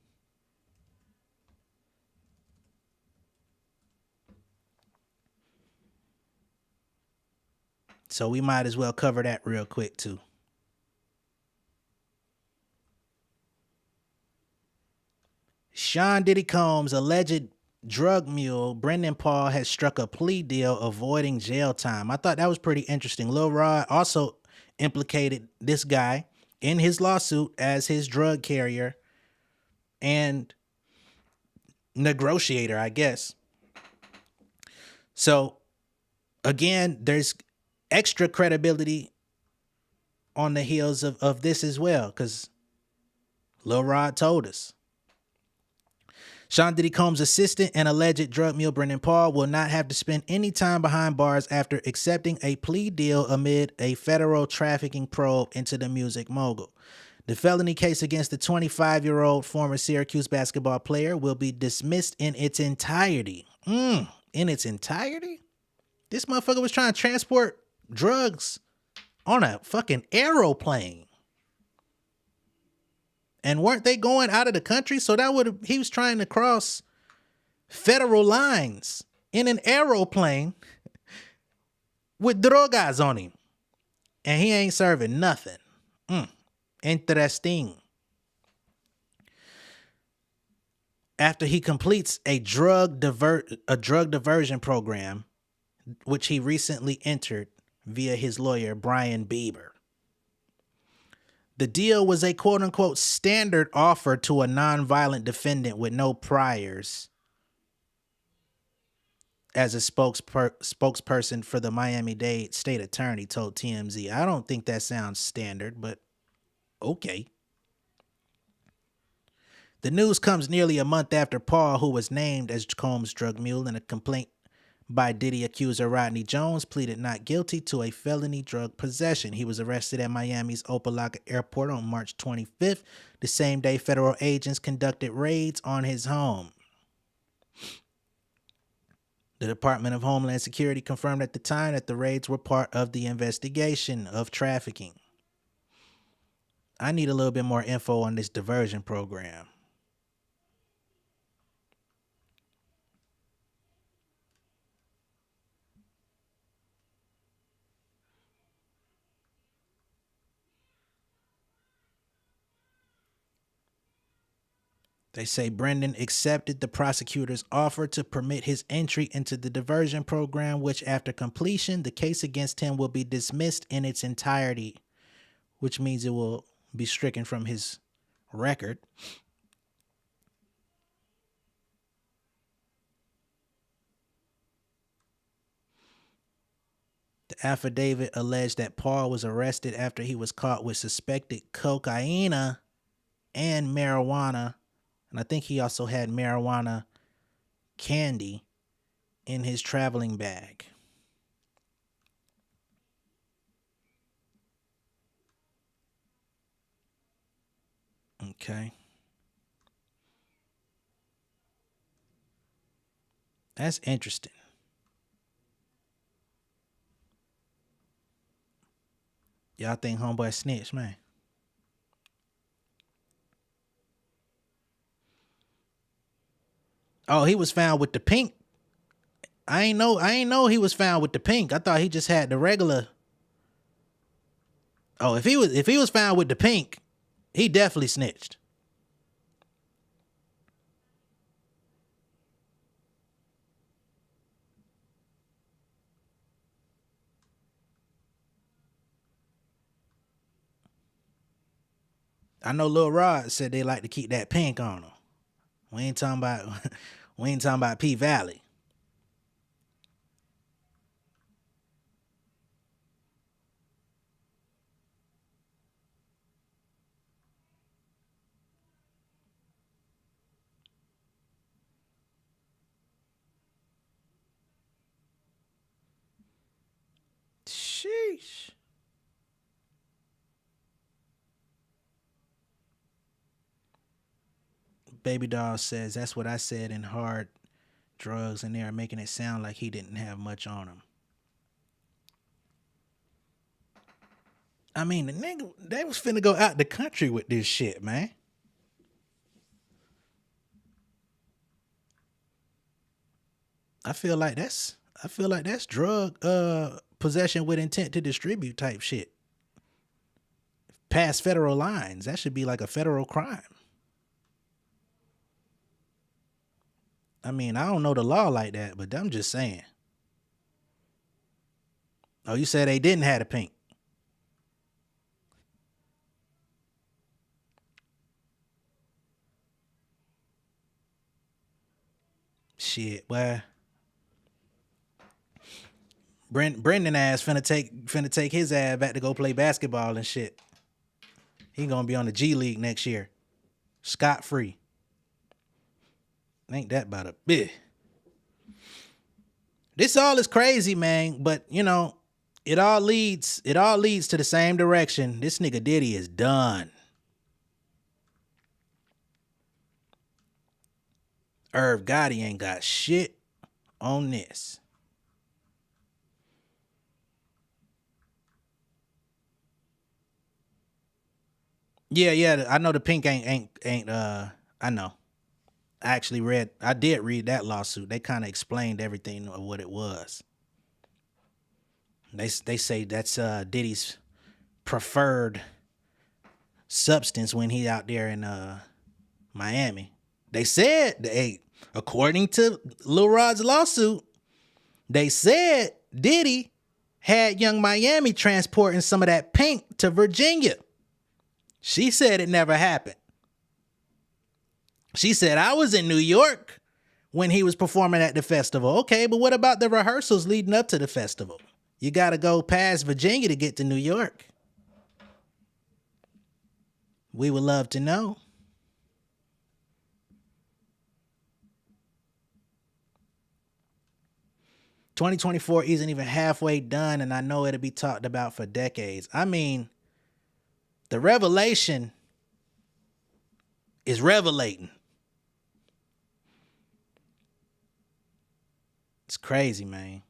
So we might as well cover that real quick too. Sean Diddy Combs' alleged drug mule, Brendan Paul, has struck a plea deal avoiding jail time. I thought that was pretty interesting. Lil Rod also implicated this guy in his lawsuit as his drug carrier and negotiator, I guess. So again, there's extra credibility on the heels of this as well, because Lil Rod told us. Sean Diddy Combs' assistant and alleged drug mule Brendan Paul will not have to spend any time behind bars after accepting a plea deal amid a federal trafficking probe into the music mogul. The felony case against the 25-year-old former Syracuse basketball player will be dismissed in its entirety. In its entirety? This motherfucker was trying to transport drugs on a fucking aeroplane. And weren't they going out of the country? So he was trying to cross federal lines in an aeroplane with drogas on him. And he ain't serving nothing. Interesting. After he completes a drug diversion program, which he recently entered via his lawyer, Brian Bieber. The deal was a quote-unquote standard offer to a nonviolent defendant with no priors, as a spokesperson for the Miami-Dade state attorney told TMZ. I don't think that sounds standard, but okay. The news comes nearly a month after Paul, who was named as Combs' drug mule in a complaint by Diddy accuser Rodney Jones, pleaded not guilty to a felony drug possession. He was arrested at Miami's Opa-locka Airport on March 25th, the same day federal agents conducted raids on his home. The Department of Homeland Security confirmed at the time that the raids were part of the investigation of trafficking. I need a little bit more info on this diversion program. They say Brendan accepted the prosecutor's offer to permit his entry into the diversion program, which after completion, the case against him will be dismissed in its entirety, which means it will be stricken from his record. The affidavit alleged that Paul was arrested after he was caught with suspected cocaine and marijuana. And I think he also had marijuana candy in his traveling bag. Okay. That's interesting. Y'all think homeboy snitch, man? Oh, he was found with the pink. I ain't know he was found with the pink. I thought he just had the regular. Oh, if he was found with the pink, he definitely snitched. I know Lil Rod said they like to keep that pink on him. We ain't talking about P Valley. Sheesh. Baby Doll says, that's what I said in Hard Drugs, and they are making it sound like he didn't have much on him. I mean, the nigga, they was finna go out the country with this shit, man. I feel like that's drug possession with intent to distribute type shit. Past federal lines. That should be like a federal crime. I mean, I don't know the law like that, but I'm just saying. Oh, you said they didn't have the pink. Shit, boy. Brendan ass finna take his ass back to go play basketball and shit. He gonna be on the G League next year, scot free. Ain't that about a bit? This all is crazy, man. But you know, it all leads to the same direction. This nigga Diddy is done. Irv Gotti ain't got shit on this. Yeah, I know the pink ain't I know. I did read that lawsuit. They kind of explained everything of what it was. They say that's Diddy's preferred substance when he out there in Miami. They said, according to Lil Rod's lawsuit, they said Diddy had Young Miami transporting some of that pink to Virginia. She said it never happened. She said, I was in New York when he was performing at the festival. Okay, but what about the rehearsals leading up to the festival? You got to go past Virginia to get to New York. We would love to know. "2024 isn't even halfway done, and I know it'll be talked about for decades." I mean, the revelation is revelating. It's crazy, man.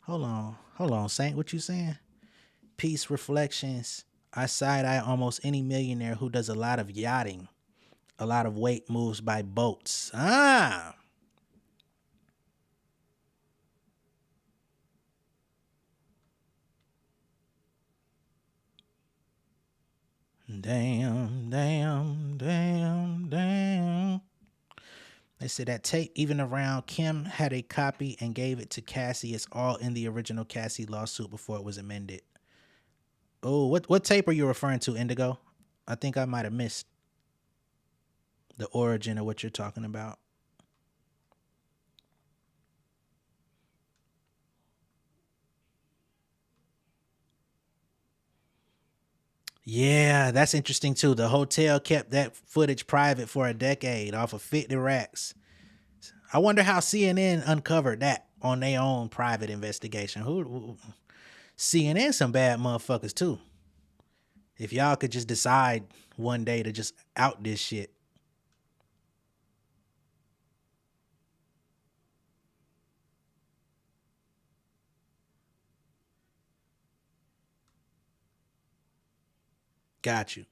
Hold on, Saint, what you saying? Peace Reflections. I side-eye almost any millionaire who does a lot of yachting. A lot of weight moves by boats. Ah. Damn. They said that tape, even around Kim had a copy and gave it to Cassie. It's all in the original Cassie lawsuit before it was amended. Oh, what tape are you referring to, Indigo? I think I might have missed the origin of what you're talking about. Yeah, that's interesting too. The hotel kept that footage private for a decade off of 50 racks. I wonder how CNN uncovered that on their own private investigation. Who CNN some bad motherfuckers too. If y'all could just decide one day to just out this shit. Got you.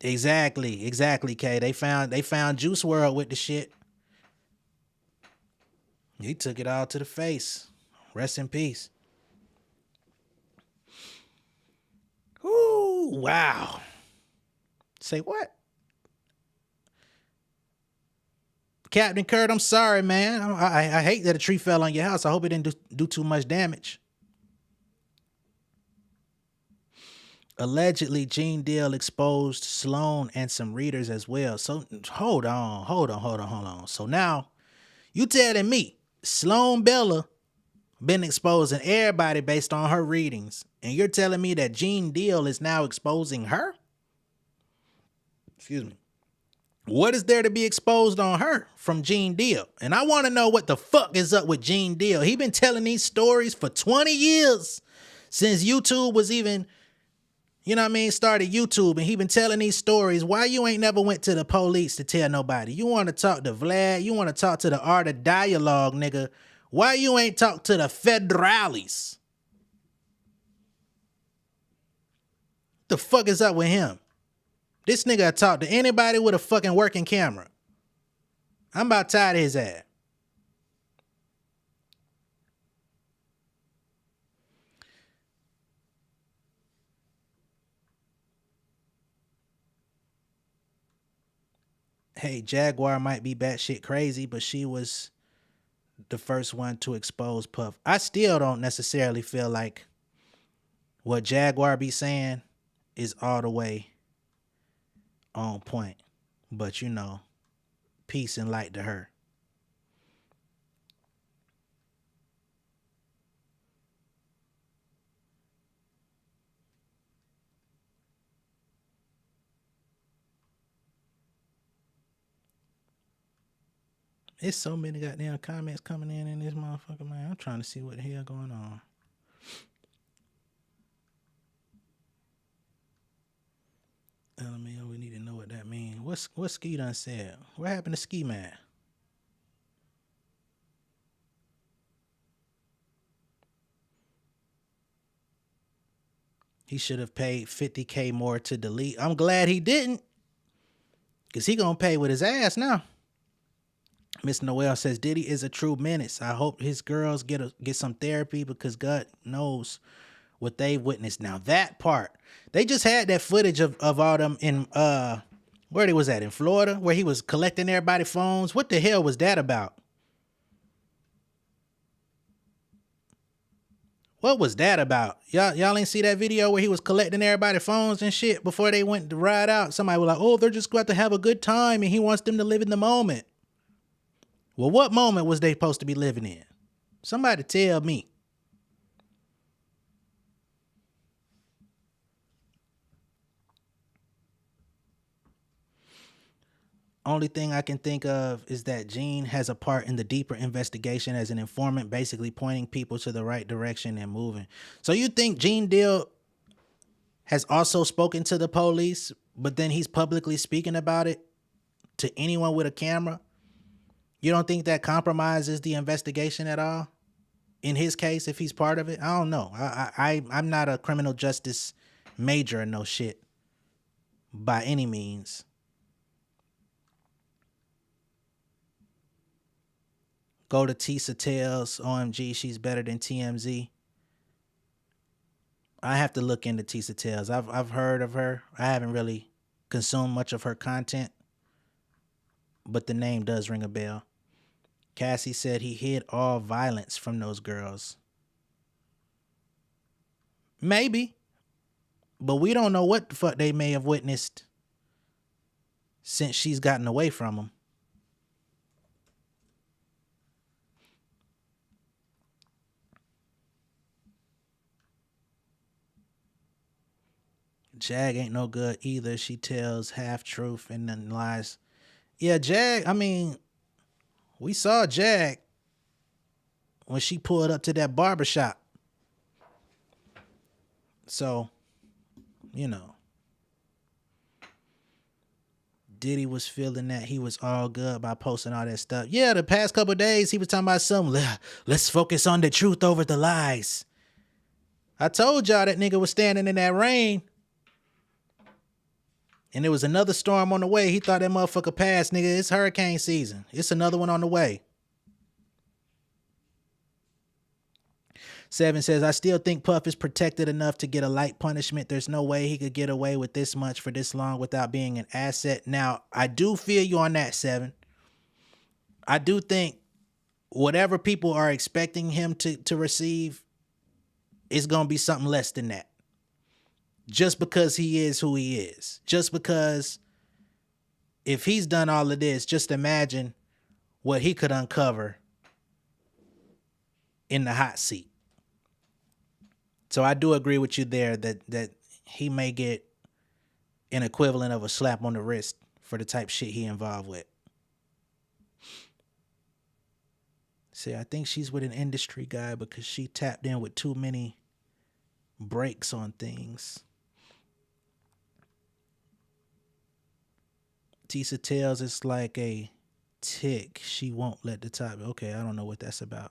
Exactly, Kay. They found Juice World with the shit. He took it all to the face. Rest in peace. Ooh, wow. Say what? Captain Kurt, I'm sorry, man. I hate that a tree fell on your house. I hope it didn't do too much damage. Allegedly, Gene Deal exposed Sloan and some readers as well. So hold on. So now you telling me Sloan Bella been exposing everybody based on her readings, and you're telling me that Gene Deal is now exposing her? Excuse me. What is there to be exposed on her from Gene Deal? And I want to know what the fuck is up with Gene Deal. He been telling these stories for 20 years since YouTube was even, you know what I mean, started YouTube, and he been telling these stories. Why you ain't never went to the police to tell nobody? You want to talk to Vlad? You want to talk to the Art of Dialogue, nigga? Why you ain't talk to the federales? The fuck is up with him? This nigga talk to anybody with a fucking working camera. I'm about tired of his ass. Hey, Jaguar might be batshit crazy, but she was the first one to expose Puff. I still don't necessarily feel like what Jaguar be saying is all the way on point. But you know, peace and light to her. It's so many goddamn comments coming in this motherfucker, man. I'm trying to see what the hell going on. LMAO, we need to know what that means. What Ski done said? What happened to Ski Man? He should have paid $50K more to delete. I'm glad he didn't, because he gonna pay with his ass now. Miss Noel says, Diddy is a true menace. I hope his girls get some therapy, because God knows what they witnessed. Now that part, they just had that footage of all them in where they was at, in Florida, where he was collecting everybody's phones. What the hell was that about? What was that about? Y'all ain't see that video where he was collecting everybody's phones and shit before they went to ride out? Somebody was like, oh, they're just going to have a good time and he wants them to live in the moment. Well, what moment was they supposed to be living in? Somebody tell me. Only thing I can think of is that Gene has a part in the deeper investigation as an informant, basically pointing people to the right direction and moving. So you think Gene Deal has also spoken to the police, but then he's publicly speaking about it to anyone with a camera? You don't think that compromises the investigation at all? In his case, if he's part of it? I don't know. I'm not a criminal justice major and no shit by any means. Go to Tisa Tales, OMG, she's better than TMZ. I have to look into Tisa Tales. I've heard of her. I haven't really consumed much of her content, but the name does ring a bell. Cassie said he hid all violence from those girls. Maybe, but we don't know what the fuck they may have witnessed since she's gotten away from them. Jag ain't no good either. She tells half truth and then lies. Yeah, Jag, I mean, we saw Jag when she pulled up to that barbershop. So, you know, Diddy was feeling that he was all good by posting all that stuff. Yeah, the past couple of days he was talking about something. Let's focus on the truth over the lies. I told y'all that nigga was standing in that rain. And there was another storm on the way. He thought that motherfucker passed, nigga. It's hurricane season. It's another one on the way. 7 says, I still think Puff is protected enough to get a light punishment. There's no way he could get away with this much for this long without being an asset. Now, I do feel you on that, 7. I do think whatever people are expecting him to receive is going to be something less than that. Just because he is who he is. Just because if he's done all of this, just imagine what he could uncover in the hot seat. So I do agree with you there that he may get an equivalent of a slap on the wrist for the type shit he involved with. See, I think she's with an industry guy because she tapped in with too many breaks on things. Tisa tells it's like a tick. She won't let the top. Okay, I don't know what that's about.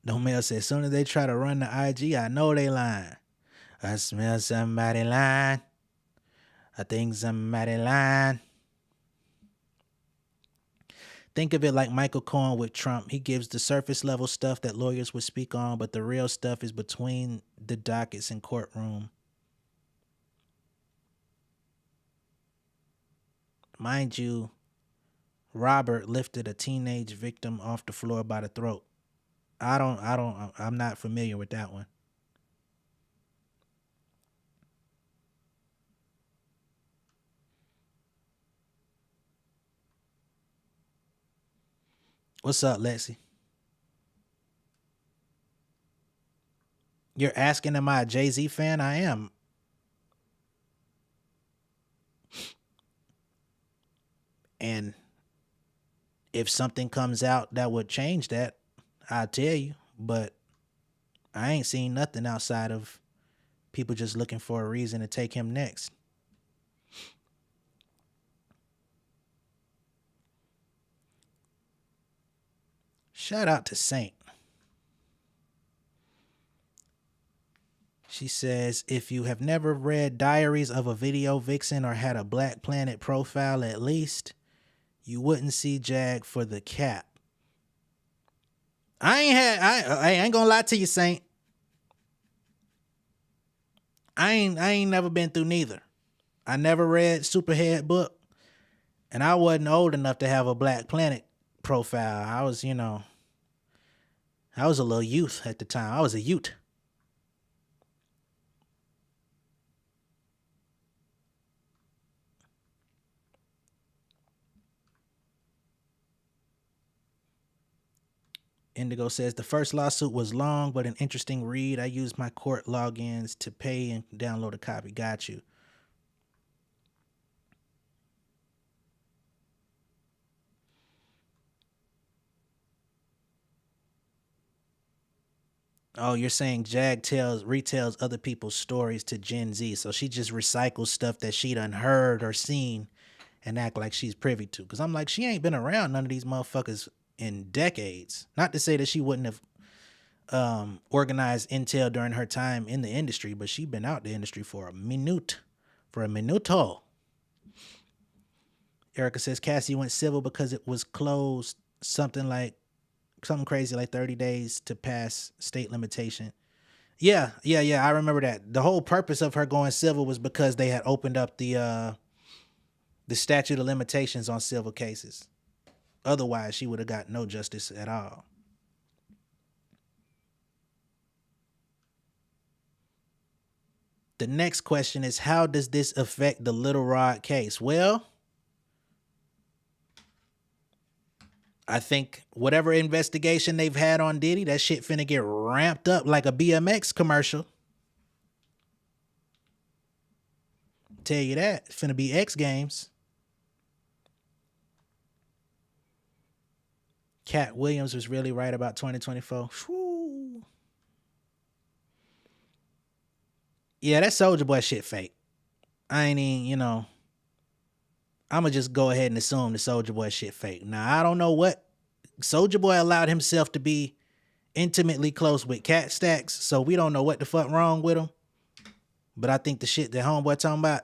No Mail says, as soon as they try to run the IG, I know they lying. I smell somebody lying. I think somebody lying. Think of it like Michael Cohen with Trump. He gives the surface level stuff that lawyers would speak on, but the real stuff is between the dockets and courtroom. Mind you, Robert lifted a teenage victim off the floor by the throat. I'm not familiar with that one. What's up, Lexi? You're asking, am I a Jay-Z fan? I am. And if something comes out that would change that, I'll tell you. But I ain't seen nothing outside of people just looking for a reason to take him next. Shout out to Saint. She says, if you have never read Diaries of a Video Vixen or had a Black Planet profile at least, you wouldn't see Jag for the cap. I ain't gonna lie to you, Saint. I ain't never been through neither. I never read Superhead book, and I wasn't old enough to have a Black Planet profile. I was a little youth at the time. I was a youth. Indigo says, the first lawsuit was long, but an interesting read. I used my court logins to pay and download a copy. Got you. Oh, you're saying Jag retells other people's stories to Gen Z. So she just recycles stuff that she done heard or seen and act like she's privy to. Because I'm like, she ain't been around none of these motherfuckers in decades. Not to say that she wouldn't have organized intel during her time in the industry, but she been out the industry for a minuto. Erica says Cassie went civil because it was closed something crazy like 30 days to pass state limitation. Yeah, I remember that. The whole purpose of her going civil was because they had opened up the statute of limitations on civil cases. Otherwise, she would have got no justice at all. The next question is, how does this affect the Little Rod case? Well, I think whatever investigation they've had on Diddy, that shit finna get ramped up like a BMX commercial. Tell you that. It's finna be X Games. Cat Williams was really right about 2024. Whew. Yeah, that Soulja Boy shit fake. I ain't even, I'm going to just go ahead and assume the Soulja Boy shit fake. Now, I don't know what. Soulja Boy allowed himself to be intimately close with Cat Stacks, so we don't know what the fuck wrong with him. But I think the shit that homeboy talking about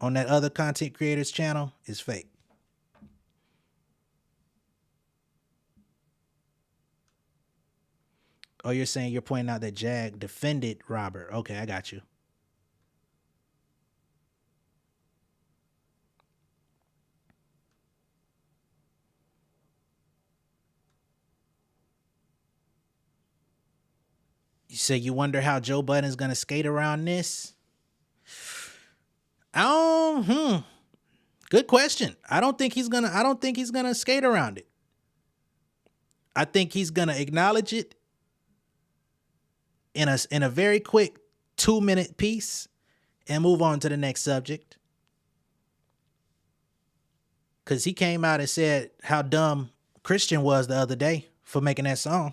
on that other content creator's channel is fake. Oh, you're saying you're pointing out that Jag defended Robert. Okay, I got you. You say you wonder how Joe Budden's gonna skate around this? Good question. I don't think he's gonna skate around it. I think he's gonna acknowledge it in a very quick 2-minute piece and move on to the next subject. Cause he came out and said how dumb Christian was the other day for making that song.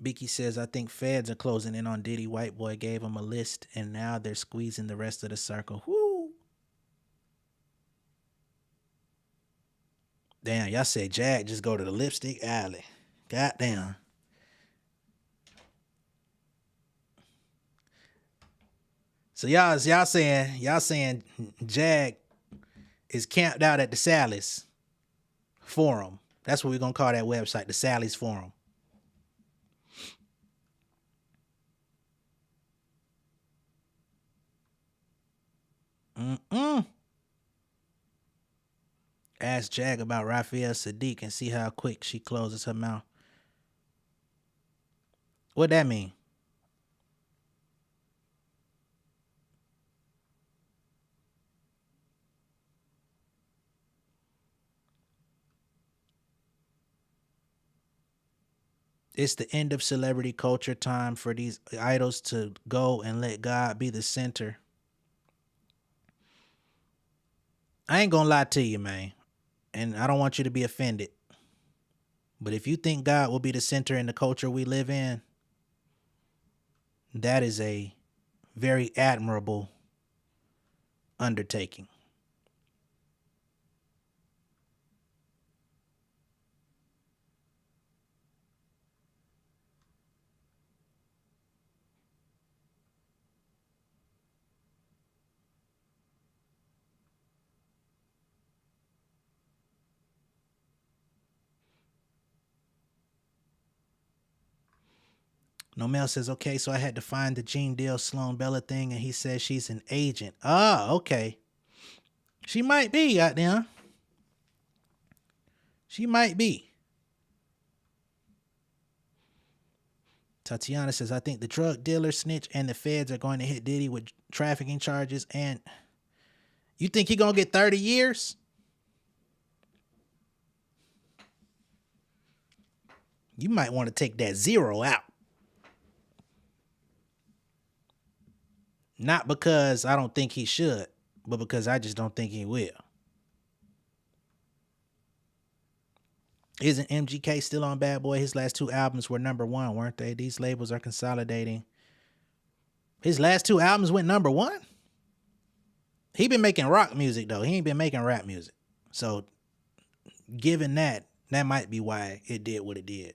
Beaky says, I think feds are closing in on Diddy. White boy gave him a list, and now they're squeezing the rest of the circle. Whoo! Damn, y'all said Jag just go to the lipstick alley. Goddamn. So y'all saying Jag is camped out at the Sally's Forum. That's what we're gonna call that website, the Sally's Forum. Ask Jag about Raphael Sadiq and see how quick she closes her mouth. What that mean? It's the end of celebrity culture, time for these idols to go and let God be the center. I ain't gonna lie to you, man. And I don't want you to be offended. But if you think God will be the center in the culture we live in, that is a very admirable undertaking. Nomel says, okay, so I had to find the Gene Deal Sloan Bella thing, and he says she's an agent. Ah, okay. She might be out there. She might be. Tatiana says, I think the drug dealer snitch and the feds are going to hit Diddy with trafficking charges. And you think he going to get 30 years? You might want to take that 0 out. Not because I don't think he should, but because I just don't think he will. Isn't MGK still on Bad Boy? His last 2 albums were #1, weren't they? These labels are consolidating. His last 2 albums went #1? He been making rock music, though. He ain't been making rap music. So, given that, that might be why it did what it did.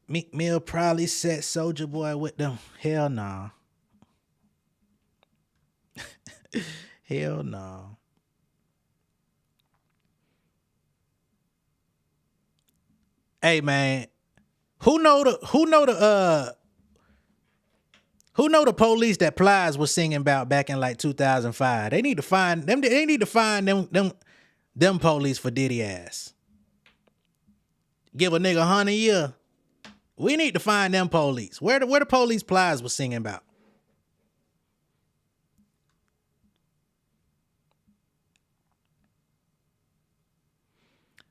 Meek Mill probably set Soulja Boy with them. Hell no. Hell no. Hey man, who know the police that Plies was singing about back in like 2005? They need to find them. They need to find them police for Diddy ass. Give a nigga 100 years. We need to find them police. Where the police Plies was singing about?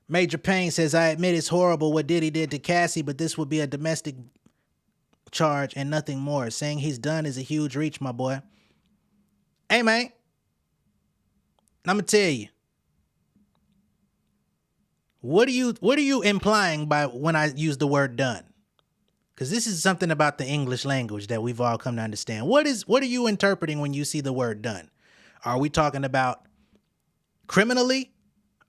Major Payne says, I admit it's horrible what Diddy did to Cassie, but this would be a domestic charge and nothing more. Saying he's done is a huge reach, my boy. Hey, man. I'm going to tell you. What are you implying by when I use the word done? Because this is something about the English language that we've all come to understand. What are you interpreting when you see the word done? Are we talking about criminally?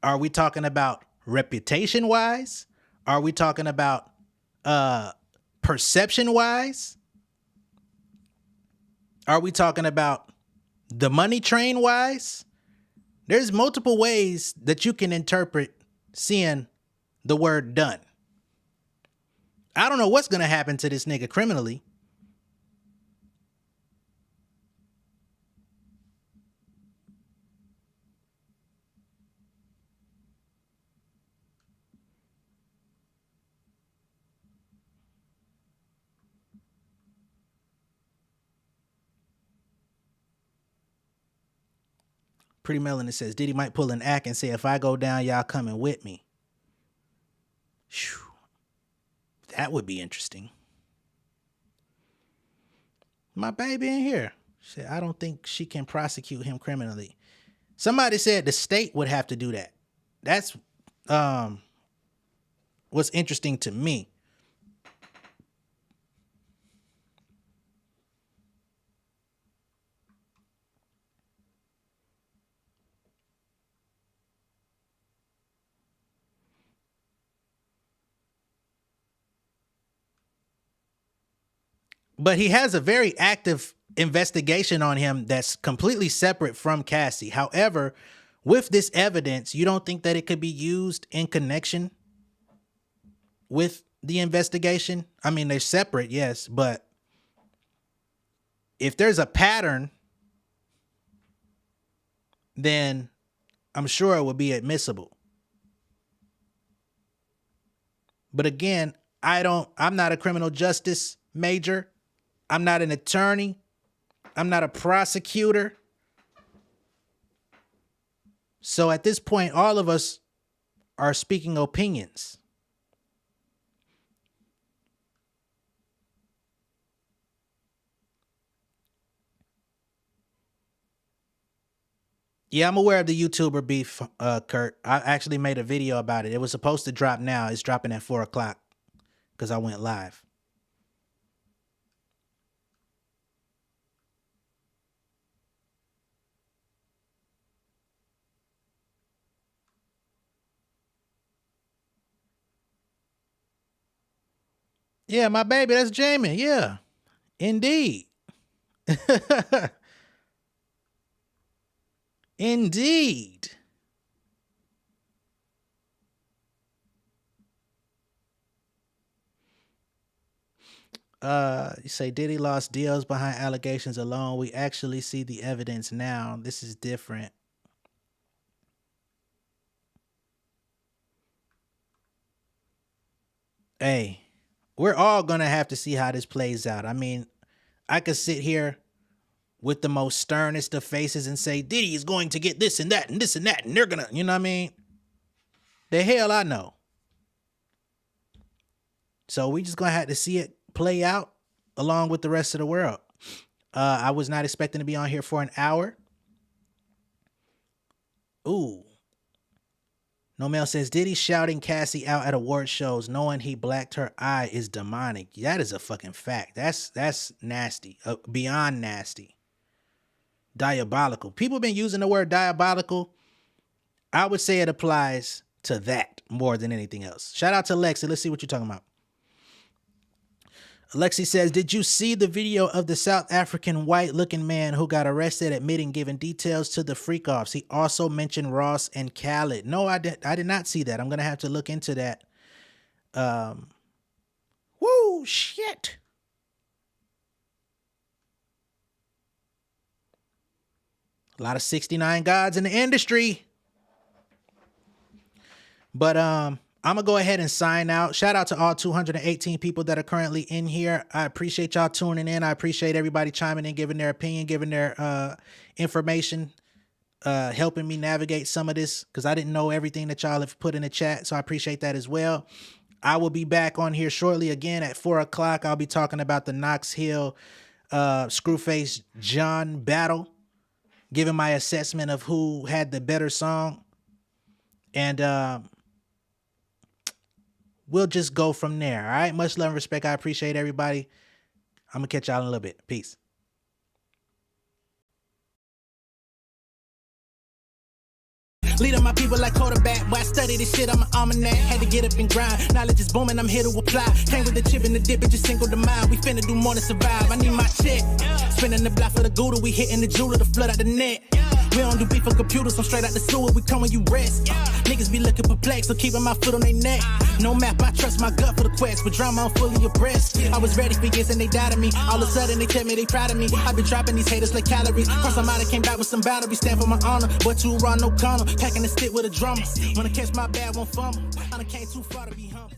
Are we talking about reputation-wise? Are we talking about perception-wise? Are we talking about the money train-wise? There's multiple ways that you can interpret seeing the word done. I don't know what's going to happen to this nigga criminally. Pretty Melanin says, Diddy might pull an act and say, if I go down, y'all coming with me. Whew. That would be interesting. My baby in here said, I don't think she can prosecute him criminally. Somebody said the state would have to do that. That's what's interesting to me. But he has a very active investigation on him that's completely separate from Cassie. However, with this evidence, you don't think that it could be used in connection with the investigation? I mean, they're separate, yes, but if there's a pattern, then I'm sure it would be admissible. But again, I'm not a criminal justice major. I'm not an attorney. I'm not a prosecutor. So at this point, all of us are speaking opinions. Yeah, I'm aware of the YouTuber beef, Kurt. I actually made a video about it. It was supposed to drop now. It's dropping at 4 o'clock because I went live. Yeah, my baby, that's Jami. Yeah, indeed. Indeed. You say Diddy lost deals behind allegations alone. We actually see the evidence now. This is different. Hey, we're all going to have to see how this plays out. I mean, I could sit here with the most sternest of faces and say, Diddy is going to get this and that and this and that, and they're going to, you know what I mean? The hell I know. So we just going to have to see it play out along with the rest of the world. I was not expecting to be on here for an hour. Ooh. Nomel says, Diddy shouting Cassie out at award shows knowing he blacked her eye is demonic. That is a fucking fact. That's nasty. Beyond nasty. Diabolical. People have been using the word diabolical. I would say it applies to that more than anything else. Shout out to Lexi. Let's see what you're talking about. Alexi says, did you see the video of the South African white-looking man who got arrested admitting giving details to the freak-offs? He also mentioned Ross and Khaled. No, I did not see that. I'm going to have to look into that. Woo, shit. A lot of 69 gods in the industry. But I'm going to go ahead and sign out. Shout out to all 218 people that are currently in here. I appreciate y'all tuning in. I appreciate everybody chiming in, giving their opinion, giving their information, helping me navigate some of this because I didn't know everything that y'all have put in the chat. So I appreciate that as well. I will be back on here shortly again at 4 o'clock. I'll be talking about the Knox Hill Screwface John battle, giving my assessment of who had the better song. And we'll just go from there. All right. Much love and respect. I appreciate everybody. I'm going to catch y'all in a little bit. Peace. Leading my people like quarterback. Boy, I study this shit, I'm an almanac. Had to get up and grind. Knowledge is booming, I'm here to apply. Came with the chip and the dip, it just single the mind. We finna do more than survive. I need my check. Spinning the block for the Gouda, we hitting the jeweler to flood out the net. We don't do beef for computers, I'm straight out the sewer. We come when you rest. Niggas be looking perplexed, so keeping my foot on their neck. No map, I trust my gut for the quest. With drama, I'm fully abreast. I was ready for years and they died of me. All of a sudden, they tell me they proud of me. I've been dropping these haters like calories. Cross I'm out, I came back with some boundaries. Stand for my honor, but too raw, no corner. Packing the stick with a drummer. Wanna catch my bad, won't fumble. I done came too far to be humble.